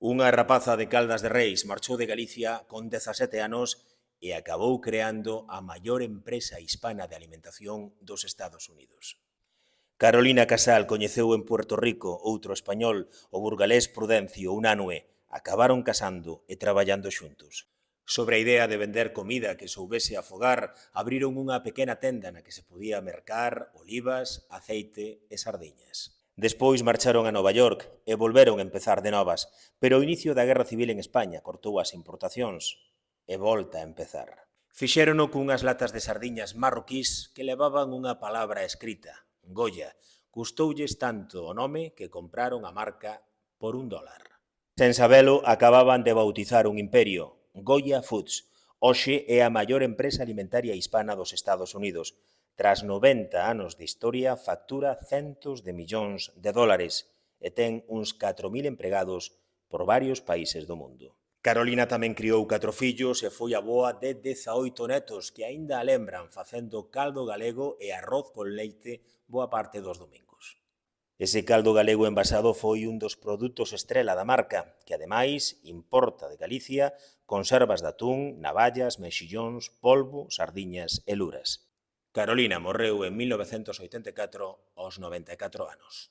Unha rapaza de Caldas de Reis marchou de Galicia con 17 anos e acabou creando a maior empresa hispana de alimentación dos Estados Unidos. Carolina Casal coñeceu en Puerto Rico outro español, o burgalés Prudencio Unanue. Acabaron casando e traballando xuntos. Sobre a idea de vender comida que soubese afogar, abriron unha pequena tenda na que se podía mercar olivas, aceite e sardiñas. Despois marcharon a Nova York e volveron a empezar de novas, pero o inicio da Guerra Civil en España cortou as importacións e volta a empezar. Fixérono cunhas latas de sardiñas marroquís que levaban unha palabra escrita, Goya. Custoulles tanto o nome que compraron a marca por $1. Sen sabelo, acababan de bautizar un imperio, Goya Foods. Hoxe é a maior empresa alimentaria hispana dos Estados Unidos. Tras 90 anos de historia, factura centos de millóns de dólares e ten uns 4.000 empregados por varios países do mundo. Carolina tamén criou 4 fillos e foi avoa de 18 netos que aínda a lembran facendo caldo galego e arroz con leite boa parte dos domingos. Ese caldo galego envasado foi un dos produtos estrela da marca, que ademais importa de Galicia conservas de atún, navallas, mexillóns, polvo, sardiñas e luras. Carolina morreu en 1984 aos 94 anos.